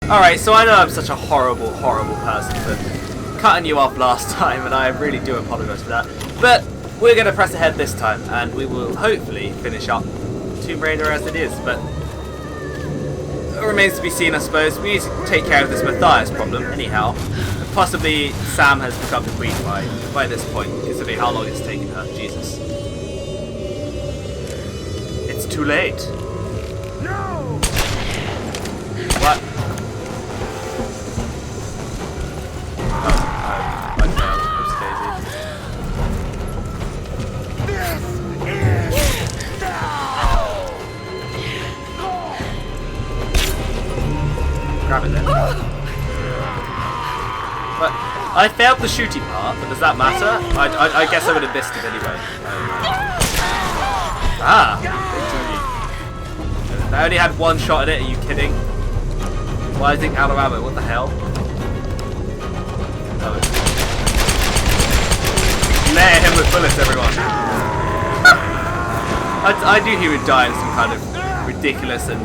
Alright, so I know I'm such a horrible, horrible person for cutting you off last time, and I really do apologise for that. But we're going to press ahead this time, and we will hopefully finish up Tomb Raider as it is. But it remains to be seen, I suppose. We need to take care of this Matthias problem, anyhow. Possibly Sam has become the queen by this point, considering how long it's taken her. Jesus. It's too late. No! What? I failed. Grab it then. But I failed the shooting part, but does that matter? I guess I would have missed it anyway. Ah! I only had one shot at it, are you kidding? Why is it out of ammo? What the hell? Oh. Layer him with bullets, everyone. I knew he would die in some kind of ridiculous and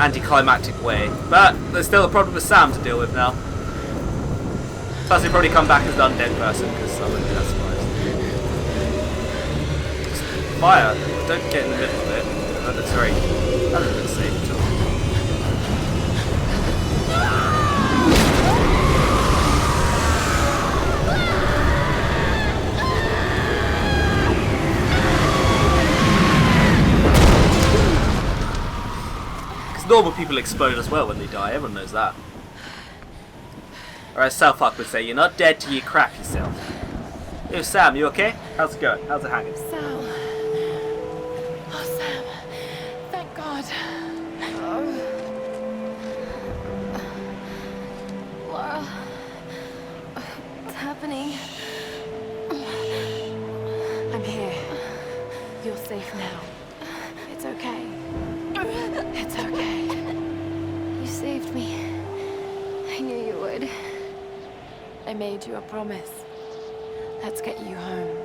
anticlimactic way. But there's still a problem with Sam to deal with now. Plus he'll probably come back as an undead person, because I wouldn't be that surprised. Just fire. Don't get in the middle of it. That doesn't look safe at all. Because normal people explode as well when they die, everyone knows that. Or as South Park would say, you're not dead till you crap yourself. Yo, Sam, you okay? How's it going? How's it hanging? Sam. Oh, Sam. Thank God. Lara. What's happening? I'm here. You're safe now. It's okay. It's okay. You saved me. I knew you would. I made you a promise. Let's get you home.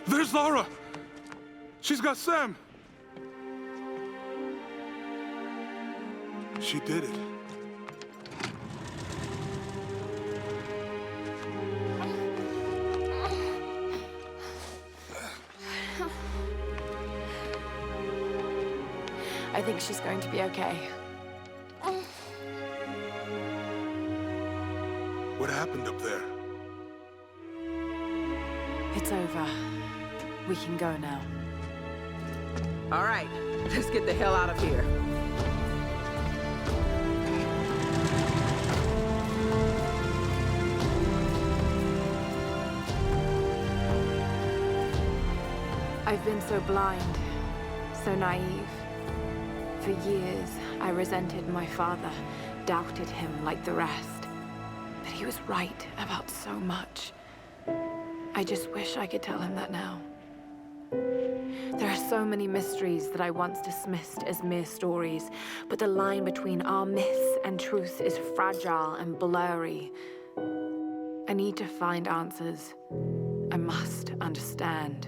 There's Lara! She's got Sam! She did it. I think she's going to be okay. What happened up there? It's over. We can go now. All right, let's get the hell out of here. I've been so blind, so naive. For years, I resented my father, doubted him like the rest. But he was right about so much. I just wish I could tell him that now. There are so many mysteries that I once dismissed as mere stories, but the line between our myths and truth is fragile and blurry. I need to find answers. I must understand.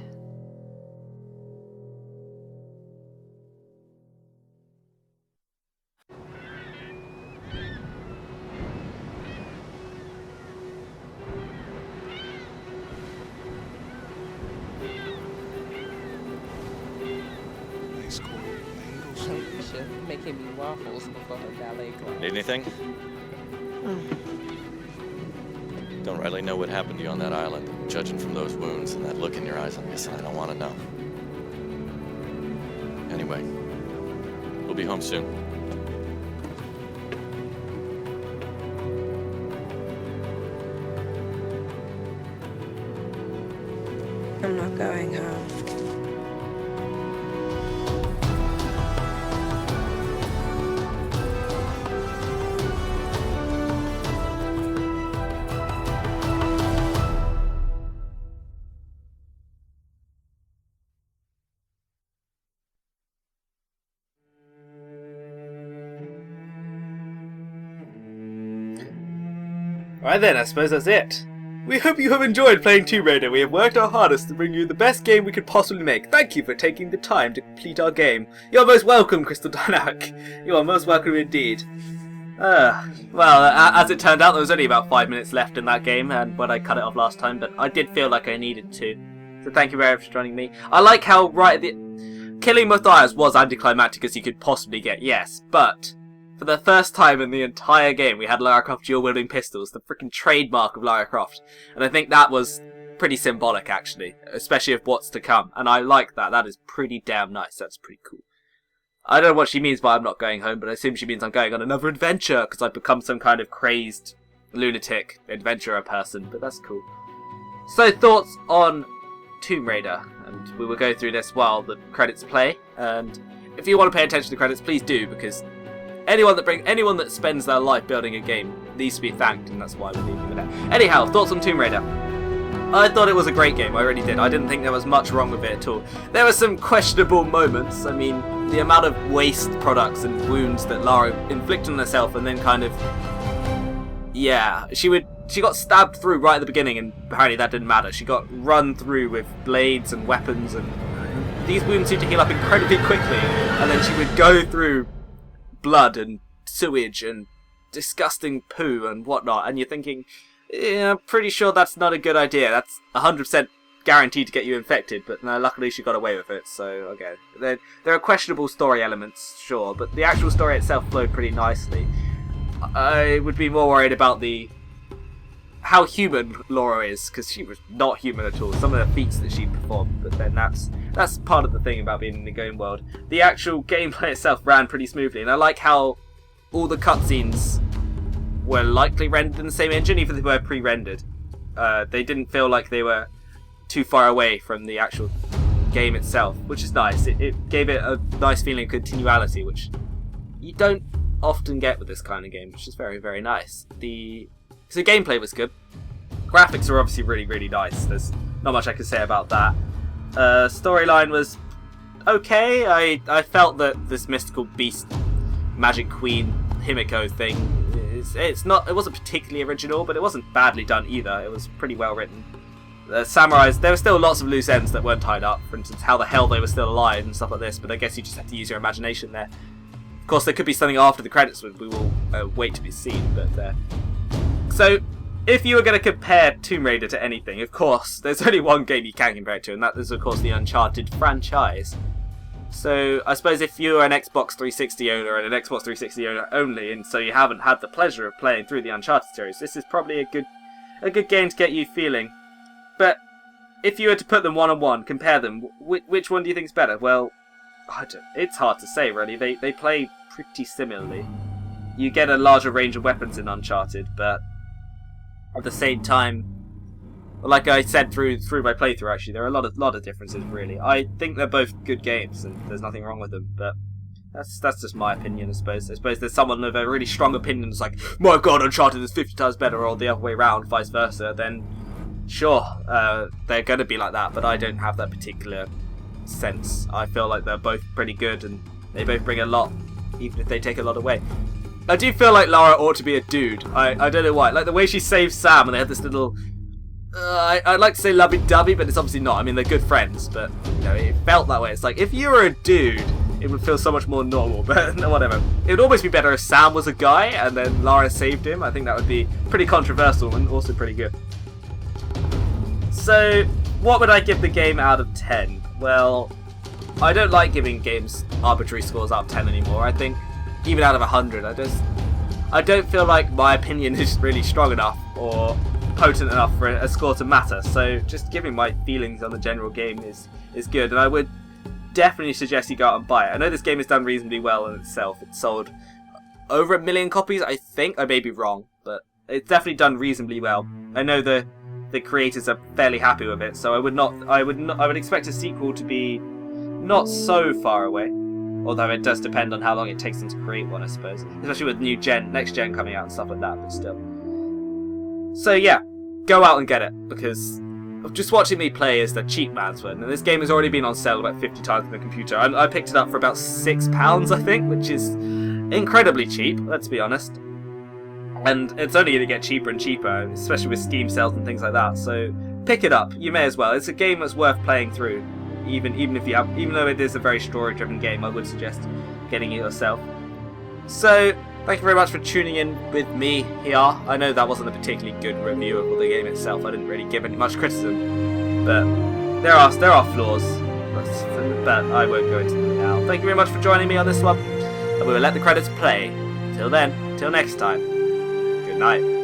Making me waffles before her ballet class. Need anything? Don't rightly know what happened to you on that island. Judging from those wounds and that look in your eyes, I'm guessing I don't want to know. Anyway, we'll be home soon. I'm not going home. Right then, I suppose that's it. We hope you have enjoyed playing Tomb Raider. We have worked our hardest to bring you the best game we could possibly make. Thank you for taking the time to complete our game. You're most welcome, Crystal Dynamic. You are most welcome indeed. Well, as it turned out, there was only about 5 minutes left in that game, and when I cut it off last time, but I did feel like I needed to. So thank you very much for joining me. I like how right at the... Killing Matthias was anticlimactic as you could possibly get, yes, but... For the first time in the entire game, we had Lara Croft dual-wielding pistols, the freaking trademark of Lara Croft. And I think that was pretty symbolic, actually, especially of what's to come. And I like that. That is pretty damn nice. That's pretty cool. I don't know what she means by I'm not going home, but I assume she means I'm going on another adventure, because I've become some kind of crazed, lunatic adventurer person, but that's cool. So, thoughts on Tomb Raider, and we will go through this while the credits play. And if you want to pay attention to the credits, please do, because... Anyone that spends their life building a game needs to be thanked, and that's why we're leaving it there. Anyhow, thoughts on Tomb Raider. I thought it was a great game, I really did. I didn't think there was much wrong with it at all. There were some questionable moments. I mean, the amount of waste products and wounds that Lara inflicted on herself, and then kind of... Yeah, she got stabbed through right at the beginning, and apparently that didn't matter. She got run through with blades and weapons, and these wounds seemed to heal up incredibly quickly, and then she would go through blood and sewage and disgusting poo and whatnot, and you're thinking, yeah, I'm pretty sure that's not a good idea. That's 100% guaranteed to get you infected, but no, luckily she got away with it, so okay. There are questionable story elements, sure, but the actual story itself flowed pretty nicely. I would be more worried about how human Lara is, because she was not human at all. Some of the feats that she performed, but then that's part of the thing about being in the game world. The actual gameplay itself ran pretty smoothly, and I like how all the cutscenes were likely rendered in the same engine, even if they were pre-rendered. They didn't feel like they were too far away from the actual game itself, which is nice. It gave it a nice feeling of continuality, which you don't often get with this kind of game, which is very, very nice. So gameplay was good. Graphics are obviously really, really nice. There's not much I can say about that. Storyline was okay. I felt that this mystical beast, magic queen, Himiko thing, it wasn't particularly original, but it wasn't badly done either. It was pretty well written. The samurais, there were still lots of loose ends that weren't tied up. For instance, how the hell they were still alive and stuff like this, but I guess you just have to use your imagination there. Of course, there could be something after the credits, we will wait to be seen, but... So, if you were going to compare Tomb Raider to anything, of course, there's only one game you can compare it to, and that is, of course, the Uncharted franchise. So, I suppose if you're an Xbox 360 owner and an Xbox 360 owner only, and so you haven't had the pleasure of playing through the Uncharted series, this is probably a good game to get you feeling. But, if you were to put them one-on-one, compare them, which one do you think is better? Well, it's hard to say, really. They play pretty similarly. You get a larger range of weapons in Uncharted, but... At the same time, like I said through my playthrough, actually, there are a lot of differences, really. I think they're both good games, and there's nothing wrong with them, but that's just my opinion, I suppose. I suppose there's someone with a really strong opinion that's like, my god, Uncharted is 50 times better, or the other way around, vice versa, then sure, they're going to be like that, but I don't have that particular sense. I feel like they're both pretty good, and they both bring a lot, even if they take a lot away. I do feel like Lara ought to be a dude. I don't know why. Like the way she saves Sam and they have this little... I'd like to say lovey-dovey, but it's obviously not. I mean, they're good friends, but you know, it felt that way. It's like, if you were a dude, it would feel so much more normal, but no, whatever. It would almost be better if Sam was a guy and then Lara saved him. I think that would be pretty controversial and also pretty good. So, what would I give the game out of 10? Well, I don't like giving games arbitrary scores out of 10 anymore. I think even out of 100, I don't feel like my opinion is really strong enough or potent enough for a score to matter. So just giving my feelings on the general game is good, and I would definitely suggest you go out and buy it. I know this game has done reasonably well in itself. It's sold over 1 million copies, I think. I may be wrong, but it's definitely done reasonably well. I know the the creators are fairly happy with it. So I would expect a sequel to be not so far away. Although it does depend on how long it takes them to create one, I suppose. Especially with next gen coming out and stuff like that, but still. So yeah, go out and get it, because just watching me play is the cheap man's fun. And this game has already been on sale about 50 times on the computer. I picked it up for about £6, I think, which is incredibly cheap, let's be honest. And it's only going to get cheaper and cheaper, especially with Steam sales and things like that. So pick it up. You may as well. It's a game that's worth playing through, even though it is a very story-driven game. I would suggest getting it yourself. So thank you very much for tuning in with me here. I know that wasn't a particularly good review of the game itself. I didn't really give it much criticism, but there are flaws. But I won't go into them now. Thank you very much for joining me on this one, and we will let the credits play. Till then, till next time. Good night.